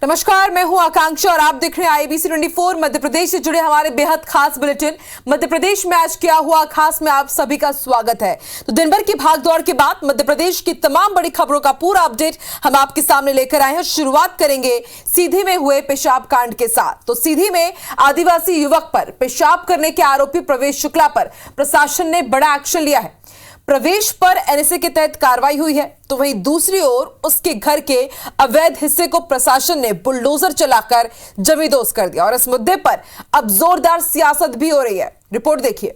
नमस्कार, मैं हूं आकांक्षा और आप देख रहे हैं IBC 24 मध्य प्रदेश से जुड़े हमारे बेहद खास बुलेटिन मध्य प्रदेश में आज क्या हुआ खास में आप सभी का स्वागत है। तो दिन भर की भागदौड़ के बाद मध्य प्रदेश की तमाम बड़ी खबरों का पूरा अपडेट हम आपके सामने लेकर आए हैं। शुरुआत करेंगे सीधी में हुए पेशाब कांड के साथ। तो सीधी में आदिवासी युवक पर पेशाब करने के आरोपी प्रवेश शुक्ला पर प्रशासन ने बड़ा एक्शन लिया है। प्रवेश पर NSA के तहत कार्रवाई हुई है, तो वहीं दूसरी ओर उसके घर के अवैध हिस्से को प्रशासन ने बुलडोजर चलाकर जमींदोज कर दिया और इस मुद्दे पर अब जोरदार सियासत भी हो रही है। रिपोर्ट देखिए।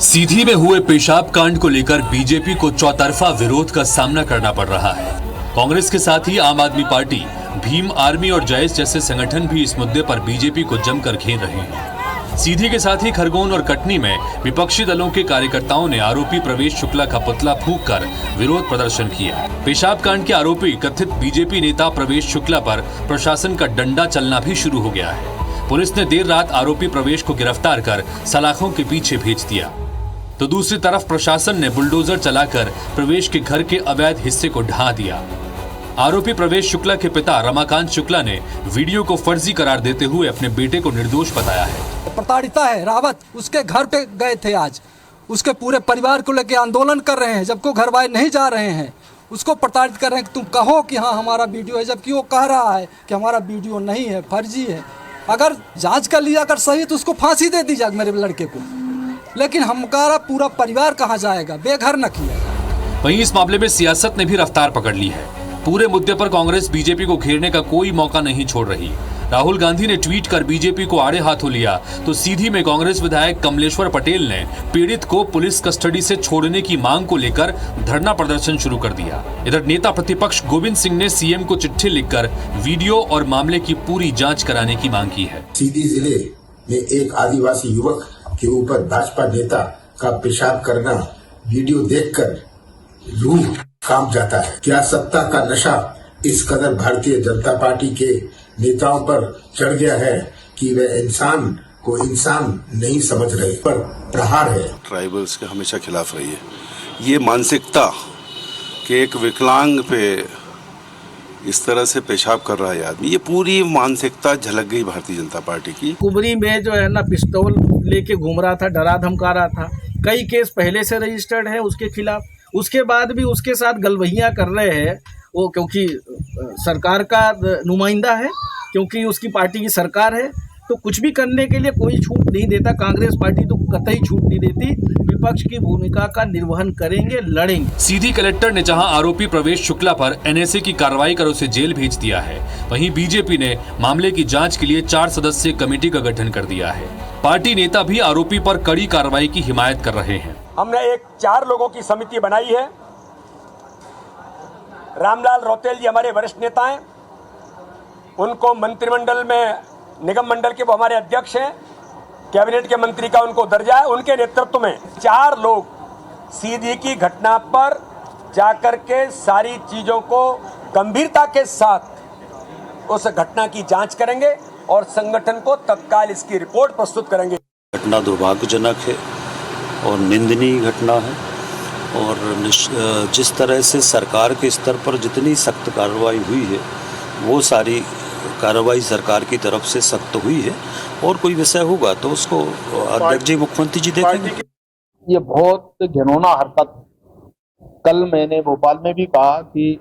सीधी में हुए पेशाब कांड को लेकर बीजेपी को चौतरफा विरोध का सामना करना पड़ रहा है। कांग्रेस के साथ ही आम आदमी पार्टी, भीम आर्मी और जयेश जैसे संगठन भी इस मुद्दे पर बीजेपी को जमकर घेर रहे हैं। सीधी के साथ ही खरगोन और कटनी में विपक्षी दलों के कार्यकर्ताओं ने आरोपी प्रवेश शुक्ला का पुतला फूंककर विरोध प्रदर्शन किया। पेशाब कांड के आरोपी कथित बीजेपी नेता प्रवेश शुक्ला पर प्रशासन का डंडा चलना भी शुरू हो गया है। पुलिस ने देर रात आरोपी प्रवेश को गिरफ्तार कर सलाखों के पीछे भेज दिया, तो दूसरी तरफ प्रशासन ने बुलडोजर चलाकर प्रवेश के घर के अवैध हिस्से को ढहा दिया। आरोपी प्रवेश शुक्ला के पिता रमाकांत शुक्ला ने वीडियो को फर्जी करार देते हुए अपने बेटे को निर्दोष बताया है। प्रताड़िता है रावत, उसके घर पे गए थे, आज उसके पूरे परिवार को लेकर आंदोलन कर रहे हैं, जबकि घर वाले नहीं जा रहे हैं। उसको प्रताड़ित कर रहे हैं कि तुम कहो कि हाँ हमारा वीडियो है, जबकि वो कह रहा है कि हमारा वीडियो नहीं है, फर्जी है। अगर जांच कर लिया अगर सही तो उसको फांसी दे दी जाए मेरे लड़के को, लेकिन हमारा पूरा परिवार कहाँ जाएगा, बेघर न किया। वहीं इस मामले में सियासत ने भी रफ्तार पकड़ ली है। पूरे मुद्दे पर कांग्रेस बीजेपी को घेरने का कोई मौका नहीं छोड़ रही। राहुल गांधी ने ट्वीट कर बीजेपी को आड़े हाथों लिया, तो सीधी में कांग्रेस विधायक कमलेश्वर पटेल ने पीड़ित को पुलिस कस्टडी से छोड़ने की मांग को लेकर धरना प्रदर्शन शुरू कर दिया। इधर नेता प्रतिपक्ष गोविंद सिंह ने सीएम को चिट्ठी लिखकर वीडियो और मामले की पूरी जांच कराने की मांग की है। सीधी जिले में एक आदिवासी युवक के ऊपर भाजपा नेता का पेशाब करना वीडियो देखकर रूह कांप जाता है। क्या सत्ता का नशा इस कदर भारतीय जनता पार्टी के नेताओं पर चढ़ गया है कि वे इंसान को इंसान नहीं समझ रहे, पर प्रहार है। ट्राइबल्स के हमेशा खिलाफ रही है ये मानसिकता कि एक विकलांग पे इस तरह से पेशाब कर रहा है आदमी, ये पूरी मानसिकता झलक गई भारतीय जनता पार्टी की। कुबरी में जो है ना पिस्तौल लेके घूम रहा था, डरा धमका रहा था। कई केस पहले से रजिस्टर्ड है उसके खिलाफ, उसके बाद भी उसके साथ गलवहियाँ कर रहे हैं वो, क्योंकि सरकार का नुमाइंदा है, क्योंकि उसकी पार्टी की सरकार है, तो कुछ भी करने के लिए कोई छूट नहीं देता। कांग्रेस पार्टी तो कतई छूट नहीं देती। विपक्ष की भूमिका का निर्वहन करेंगे, लड़ेंगे। सीधी कलेक्टर ने जहां आरोपी प्रवेश शुक्ला पर NSA की कार्रवाई कर उसे जेल भेज दिया है, वहीं बीजेपी ने मामले की जांच के लिए 4 सदस्यीय कमेटी का गठन कर दिया है। पार्टी नेता भी आरोपी पर कड़ी कार्रवाई की हिमायत कर रहे हैं। हमने एक 4 लोगों की समिति बनाई है। रामलाल रौतेल जी हमारे वरिष्ठ नेता हैं, उनको मंत्रिमंडल में, निगम मंडल के वो हमारे अध्यक्ष हैं, कैबिनेट के मंत्री का उनको दर्जा है। उनके नेतृत्व में 4 लोग सीधी की घटना पर जाकर के सारी चीजों को गंभीरता के साथ उस घटना की जांच करेंगे और संगठन को तत्काल इसकी रिपोर्ट प्रस्तुत करेंगे। घटना दुर्भाग्यजनक है और निंदनीय घटना है, और जिस तरह से सरकार के स्तर पर जितनी सख्त कार्रवाई हुई है वो सारी कार्रवाई सरकार की तरफ से सख्त हुई है, और कोई विषय होगा तो उसको अध्यक्ष जी, मुख्यमंत्री जी देखेंगे। ये बहुत घिनौना हरकत। कल मैंने भोपाल में भी कहा कि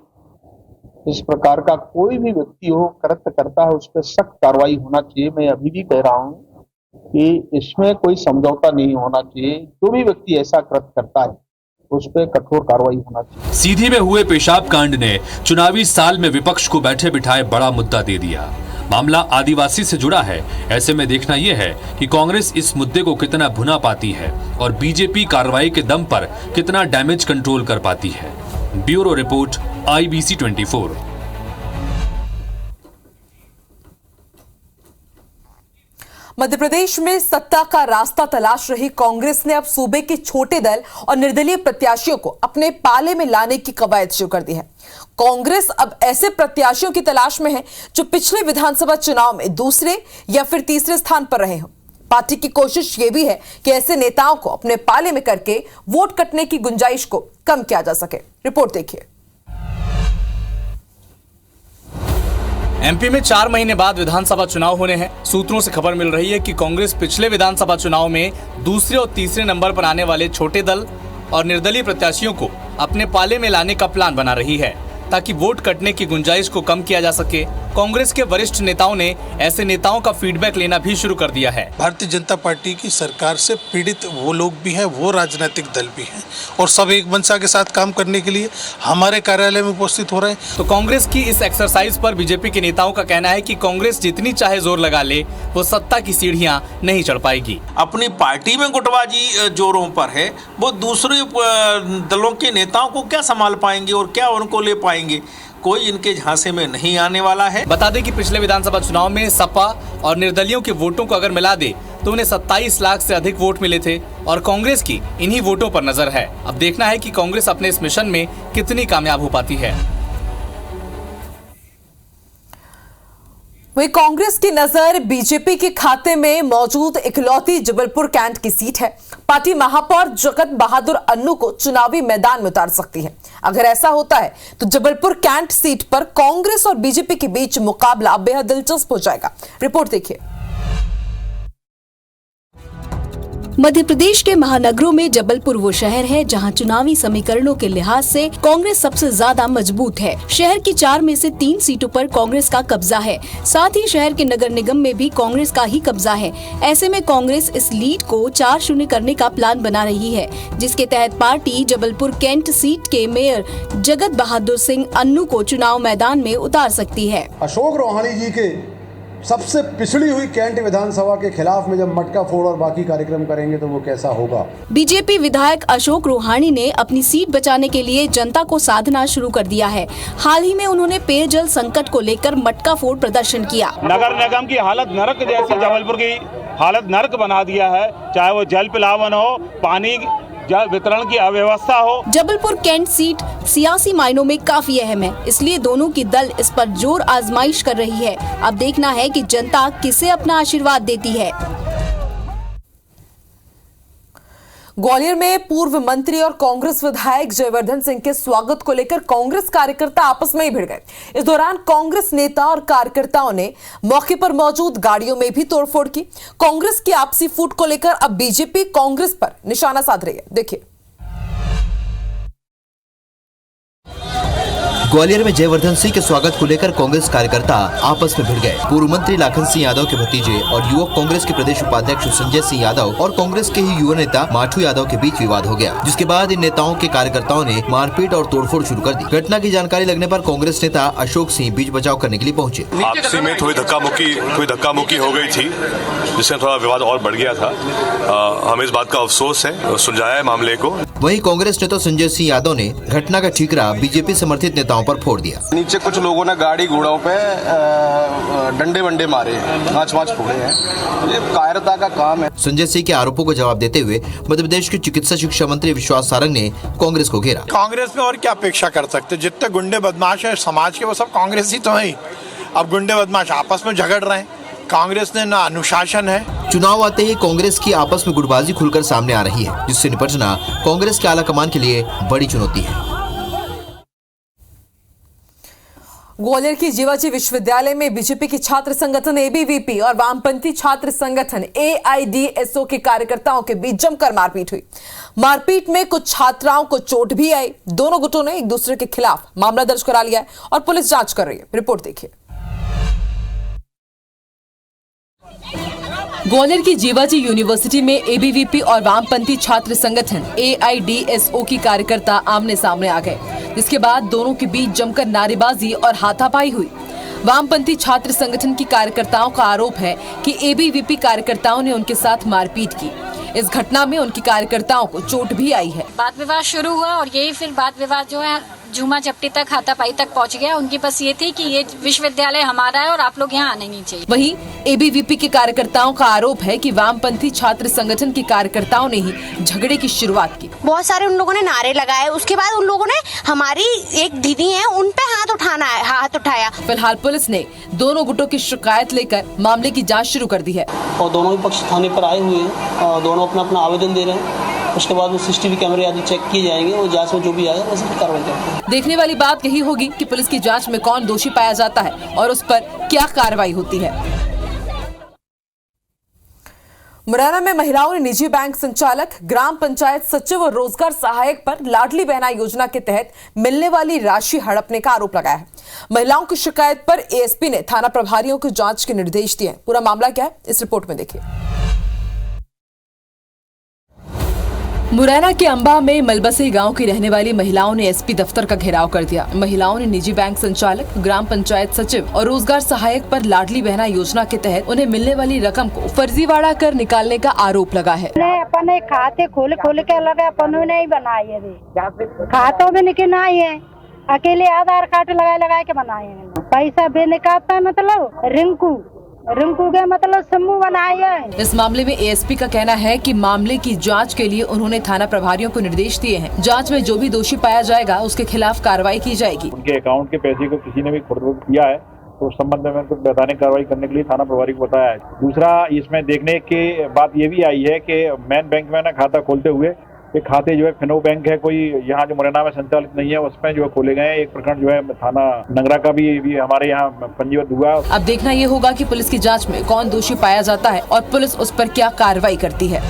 इस प्रकार का कोई भी व्यक्ति हो कृत्य करता है उस पर सख्त कार्रवाई होना चाहिए। मैं अभी भी कह रहा हूँ कि इसमें कोई समझौता नहीं होना चाहिए। जो भी व्यक्ति ऐसा कृत्य करता है उस पर कठोर कार्रवाई होना चाहिए। सीधी में हुए पेशाब कांड ने चुनावी साल में विपक्ष को बैठे बिठाए बड़ा मुद्दा दे दिया। मामला आदिवासी से जुड़ा है, ऐसे में देखना यह है कि कांग्रेस इस मुद्दे को कितना भुना पाती है और बीजेपी कार्रवाई के दम पर कितना डैमेज कंट्रोल कर पाती है। Bureau report, IBC 24। Madhya Pradesh में सत्ता का रास्ता तलाश रही कांग्रेस ने अब सूबे के छोटे दल और निर्दलीय प्रत्याशियों को अपने पाले में लाने की कवायद शुरू कर दी है। कांग्रेस अब ऐसे प्रत्याशियों की तलाश में है जो पिछले विधानसभा चुनाव में दूसरे या फिर तीसरे स्थान पर रहे हों। पार्टी की कोशिश ये भी है कि ऐसे नेताओं को अपने पाले में करके वोट कटने की गुंजाइश को कम किया जा सके। रिपोर्ट देखिए। एमपी में 4 महीने बाद विधानसभा चुनाव होने हैं। सूत्रों से खबर मिल रही है कि कांग्रेस पिछले विधानसभा चुनाव में दूसरे और तीसरे नंबर पर आने वाले छोटे दल और निर्दलीय प्रत्याशियों को अपने पाले में लाने का प्लान बना रही है ताकि वोट कटने की गुंजाइश को कम किया जा सके। कांग्रेस के वरिष्ठ नेताओं ने ऐसे नेताओं का फीडबैक लेना भी शुरू कर दिया है। भारतीय जनता पार्टी की सरकार से पीड़ित वो लोग भी हैं, वो राजनीतिक दल भी हैं और सब एक मंशा के साथ काम करने के लिए हमारे कार्यालय में उपस्थित हो रहे हैं। तो कांग्रेस की इस एक्सरसाइज पर बीजेपी के नेताओं का कहना है कि कांग्रेस जितनी चाहे जोर लगा ले, वो सत्ता की सीढ़ियां नहीं चढ़ पाएगी। अपनी पार्टी में गुटबाजी जोरों पर है, वो दूसरे दलों के नेताओं को क्या संभाल पाएंगे और क्या उनको ले पाएंगे? कोई इनके झांसे में नहीं आने वाला है। बता दें कि पिछले विधानसभा चुनाव में सपा और निर्दलियों के वोटों को अगर मिला दे तो उन्हें 27 लाख से अधिक वोट मिले थे और कांग्रेस की इन्हीं वोटों पर नजर है। अब देखना है कि कांग्रेस अपने इस मिशन में कितनी कामयाब हो पाती है। वही कांग्रेस की नजर बीजेपी के खाते में मौजूद इकलौती जबलपुर कैंट की सीट है। पार्टी महापौर जगत बहादुर अन्नू को चुनावी मैदान में उतार सकती है। अगर ऐसा होता है तो जबलपुर कैंट सीट पर कांग्रेस और बीजेपी के बीच मुकाबला बेहद दिलचस्प हो जाएगा। रिपोर्ट देखिए। मध्य प्रदेश के महानगरों में जबलपुर वो शहर है जहां चुनावी समीकरणों के लिहाज से कांग्रेस सबसे ज्यादा मजबूत है। शहर की 4 में से 3 सीटों पर कांग्रेस का कब्जा है। साथ ही शहर के नगर निगम में भी कांग्रेस का ही कब्जा है। ऐसे में कांग्रेस इस लीड को 4-0 करने का प्लान बना रही है, जिसके तहत पार्टी जबलपुर कैंट सीट के मेयर जगत बहादुर सिंह अन्नू को चुनाव मैदान में उतार सकती है। अशोक रोहाणी जी के सबसे पिछड़ी हुई कैंट विधानसभा के खिलाफ में जब मटका फोड़ और बाकी कार्यक्रम करेंगे तो वो कैसा होगा। बीजेपी विधायक अशोक रोहाणी ने अपनी सीट बचाने के लिए जनता को साधना शुरू कर दिया है। हाल ही में उन्होंने पेयजल संकट को लेकर मटका फोड़ प्रदर्शन किया। नगर निगम की हालत नरक जैसी जबलपुर की हालत नरक बना दिया है, चाहे वो जल पिलावन हो, पानी जल वितरण की अव्यवस्था हो। जबलपुर कैंट सीट सियासी मायनों में काफी अहम है, इसलिए दोनों की दल इस पर जोर आजमाइश कर रही है। अब देखना है कि जनता किसे अपना आशीर्वाद देती है। ग्वालियर में पूर्व मंत्री और कांग्रेस विधायक जयवर्धन सिंह के स्वागत को लेकर कांग्रेस कार्यकर्ता आपस में ही भिड़ गए। इस दौरान कांग्रेस नेता और कार्यकर्ताओं ने मौके पर मौजूद गाड़ियों में भी तोड़फोड़ की। कांग्रेस की आपसी फूट को लेकर अब बीजेपी कांग्रेस पर निशाना साध रही है। देखिए। ग्वालियर में जयवर्धन सिंह के स्वागत को लेकर कांग्रेस कार्यकर्ता आपस में भिड़ गए। पूर्व मंत्री लाखन सिंह यादव के भतीजे और युवक कांग्रेस के प्रदेश उपाध्यक्ष संजय सिंह यादव और कांग्रेस के ही युवा नेता माठू यादव के बीच विवाद हो गया, जिसके बाद इन नेताओं के कार्यकर्ताओं ने मारपीट और तोड़फोड़ शुरू कर दी। घटना की जानकारी लगने पर कांग्रेस नेता अशोक सिंह बीच बचाव करने के लिए पहुँचे। आपसी में थोड़ी धक्का मुक्की हो गई थी, जिससे थोड़ा विवाद और बढ़ गया था। हमें इस बात का अफसोस है, सुलझाया है मामले को। वहीं कांग्रेस नेता संजय सिंह यादव ने घटना का ठीकरा बीजेपी समर्थित नेताओं पर फोड़ दिया। नीचे कुछ लोगों ने गाड़ी घोड़ों पे डंडे वंडे मारे, कांच फोड़े हैं। ये कायरता का काम है। संजय सिंह के आरोपों को जवाब देते हुए मध्य प्रदेश के चिकित्सा शिक्षा मंत्री विश्वास सारंग ने कांग्रेस को घेरा। कांग्रेस में और क्या अपेक्षा कर सकते, जितने गुंडे बदमाश है समाज के वो सब कांग्रेस ही तो है। अब गुंडे बदमाश आपस में झगड़ रहे हैं, कांग्रेस ने ना अनुशासन है। चुनाव आते ही कांग्रेस की आपस में गुटबाजी खुलकर सामने आ रही है, जिससे निपटना कांग्रेस के आला कमान के लिए बड़ी चुनौती है। ग्वालियर की जीवाजी विश्वविद्यालय में बीजेपी की छात्र संगठन एबीवीपी और वामपंथी छात्र संगठन एआईडीएसओ के कार्यकर्ताओं के बीच जमकर मारपीट हुई। मारपीट में कुछ छात्राओं को चोट भी आई। दोनों गुटों ने एक दूसरे के खिलाफ मामला दर्ज करा लिया है और पुलिस जांच कर रही है। रिपोर्ट देखिए। ग्वालियर की जीवाजी यूनिवर्सिटी में एबीवीपी और वामपंथी छात्र संगठन एआईडीएसओ की कार्यकर्ता आमने सामने आ गए, जिसके बाद दोनों के बीच जमकर नारेबाजी और हाथापाई हुई। वामपंथी छात्र संगठन की कार्यकर्ताओं का आरोप है कि एबीवीपी कार्यकर्ताओं ने उनके साथ मारपीट की। इस घटना में उनकी कार्यकर्ताओं को चोट भी आई है। वाद विवाद शुरू हुआ और यही फिर वाद विवाद जो है झूमा झपटी तक हाथापाई तक पहुंच गया। उनकी बस ये थी कि ये विश्वविद्यालय हमारा है और आप लोग यहाँ आने नहीं चाहिए। वहीं एबीवीपी के कार्यकर्ताओं का आरोप है कि वामपंथी छात्र संगठन के कार्यकर्ताओं ने ही झगड़े की शुरुआत की। बहुत सारे उन लोगों ने नारे लगाए, उसके बाद उन लोगों ने हमारी एक दीदी है उन पे हाथ उठाया। फिलहाल पुलिस ने दोनों गुटों की शिकायत लेकर मामले की जाँच शुरू कर दी है और दोनों ही पक्ष थाने पर आए हुए हैं और दोनों अपना आवेदन दे रहे हैं उसके बाद वो CCTV कैमरे आदि चेक किए जाएंगे और जांच में जो भी आएगा वैसे कार्रवाई करेंगे। देखने वाली बात यही होगी कि पुलिस की जांच में कौन दोषी पाया जाता है और उस पर क्या कार्रवाई होती है। मुरैना में महिलाओं ने निजी बैंक संचालक, ग्राम पंचायत सचिव और रोजगार सहायक पर लाडली बहना योजना के तहत मिलने वाली राशि हड़पने का आरोप लगाया है। महिलाओं की शिकायत पर एएसपी ने थाना प्रभारियों को जांच के निर्देश दिए। पूरा मामला क्या है, इस रिपोर्ट में देखिए। मुरैना के अंबा में मलबसी गांव की रहने वाली महिलाओं ने एसपी दफ्तर का घेराव कर दिया। महिलाओं ने निजी बैंक संचालक, ग्राम पंचायत सचिव और रोजगार सहायक पर लाडली बहना योजना के तहत उन्हें मिलने वाली रकम को फर्जीवाड़ा कर निकालने का आरोप लगा है। अपने खाते खोल के लगा, अपन नहीं बनाए खातों में निकलना है, अकेले आधार कार्ड लगा के बनाए हैं। पैसा भी निकालता मतलब रिंकू के मतलब समूह बनाए हैं। इस मामले में एएसपी का कहना है कि मामले की जांच के लिए उन्होंने थाना प्रभारियों को निर्देश दिए हैं। जांच में जो भी दोषी पाया जाएगा उसके खिलाफ कार्रवाई की जाएगी। उनके अकाउंट के पैसे को किसी ने भी खुर्द किया है तो उस संबंध में उनको वैधानिक कार्रवाई करने के लिए थाना प्रभारी को बताया है। दूसरा, इसमें देखने की बात ये भी आई है कि मैन बैंक में ना खाता खोलते हुए ये खाते जो है फिनो बैंक है कोई यहाँ जो मुरैना में संचालित नहीं है उसमें जो है खोले गए हैं। एक प्रकरण जो है थाना नगरा का भी हमारे यहाँ पंजीबद्ध हुआ। अब देखना ये होगा कि पुलिस की जांच में कौन दोषी पाया जाता है और पुलिस उस पर क्या कार्रवाई करती है।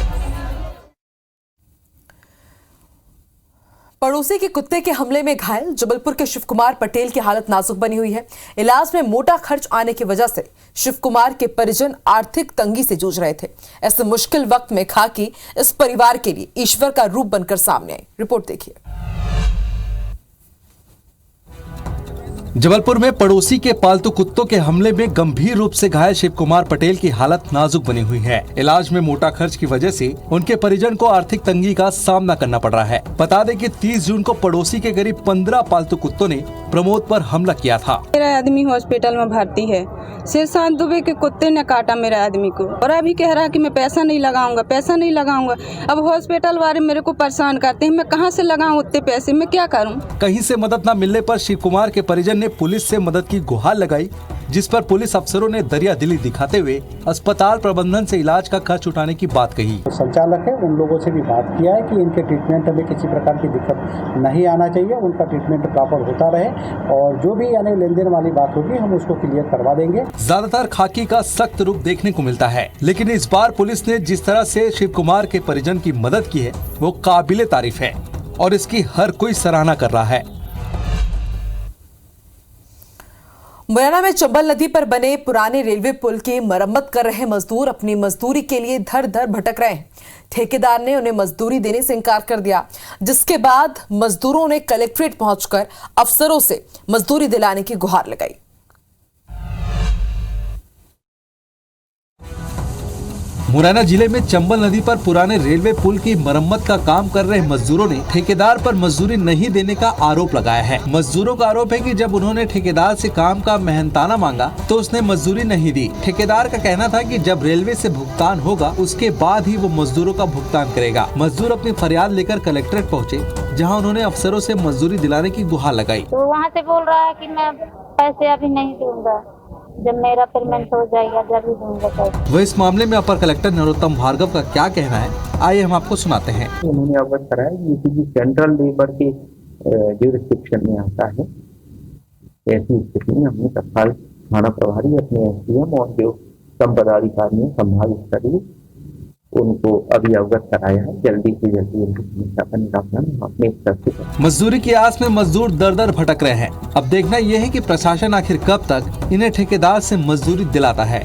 पड़ोसी के कुत्ते के हमले में घायल जबलपुर के शिव कुमार पटेल की हालत नाजुक बनी हुई है। इलाज में मोटा खर्च आने की वजह से शिव कुमार के परिजन आर्थिक तंगी से जूझ रहे थे। ऐसे मुश्किल वक्त में खाकी इस परिवार के लिए ईश्वर का रूप बनकर सामने आई। रिपोर्ट देखिए। जबलपुर में पड़ोसी के पालतू कुत्तों के हमले में गंभीर रूप से घायल शिव कुमार पटेल की हालत नाजुक बनी हुई है। इलाज में मोटा खर्च की वजह से उनके परिजन को आर्थिक तंगी का सामना करना पड़ रहा है। बता दें कि 30 जून को पड़ोसी के करीब 15 पालतू कुत्तों ने प्रमोद पर हमला किया था। मेरा आदमी हॉस्पिटल में भर्ती है। शेरशान दुबे के कुत्ते ने काटा मेरे आदमी को और अभी कह रहा है कि मैं पैसा नहीं लगाऊंगा। अब हॉस्पिटल वाले मेरे को परेशान करते हैं, मैं कहाँ से लगाऊं उतने पैसे, मैं क्या करूं। कहीं से मदद न मिलने पर शिव कुमार के परिजन ने पुलिस से मदद की गुहार लगाई, जिस पर पुलिस अफसरों ने दरियादिली दिखाते हुए अस्पताल प्रबंधन से इलाज का खर्च उठाने की बात कही। संचालक है उन लोगों से भी बात किया है कि इनके ट्रीटमेंट में किसी प्रकार की दिक्कत नहीं आना चाहिए, उनका ट्रीटमेंट प्रॉपर होता रहे और जो भी यानी लेन देन वाली बात होगी हम उसको क्लियर करवा देंगे। ज्यादातर खाकी का सख्त रूप देखने को मिलता है, लेकिन इस बार पुलिस ने जिस तरह से शिव कुमार के परिजन की मदद की है वो काबिले तारीफ है और इसकी हर कोई सराहना कर रहा है। मुरैना में चंबल नदी पर बने पुराने रेलवे पुल की मरम्मत कर रहे मजदूर अपनी मजदूरी के लिए धर धर भटक रहे हैं। ठेकेदार ने उन्हें मजदूरी देने से इनकार कर दिया, जिसके बाद मजदूरों ने कलेक्ट्रेट पहुंचकर अफसरों से मजदूरी दिलाने की गुहार लगाई। मुरैना जिले में चंबल नदी पर पुराने रेलवे पुल की मरम्मत का काम कर रहे मजदूरों ने ठेकेदार पर मजदूरी नहीं देने का आरोप लगाया है। मजदूरों का आरोप है कि जब उन्होंने ठेकेदार से काम का मेहनताना मांगा तो उसने मजदूरी नहीं दी। ठेकेदार का कहना था कि जब रेलवे से भुगतान होगा उसके बाद ही वो मजदूरों का भुगतान करेगा। मजदूर अपनी फरियाद लेकर कलेक्ट्रेट पहुँचे, जहाँ उन्होंने अफसरों से मजदूरी दिलाने की गुहार लगाई। तो वहाँ से बोल रहा है कि मैं पैसे अभी नहीं दूंगा, जब मेरा पेमेंट हो जाएगा जब ही दूंगा पैसे। वह इस मामले में अपर कलेक्टर नरोत्तम भार्गव का क्या कहना है, आइए हम आपको सुनाते हैं। उन्होंने अवगत कराया कि सेंट्रल लेबर के जुरिस्डिक्शन में आता है। ऐसी स्थिति में हमने तत्काल थाना प्रभारी अपने एसडीएम और जो सब पदाधिकारी संभाग स्तरीय उनको अभी अवगत कराया है। जल्दी से जल्दी उनकी समस्या का निराकरण अपने स्तर से। मजदूरी की आस में मजदूर दर दर भटक रहे हैं। अब देखना यह है कि प्रशासन आखिर कब तक इन्हें ठेकेदार से मजदूरी दिलाता है।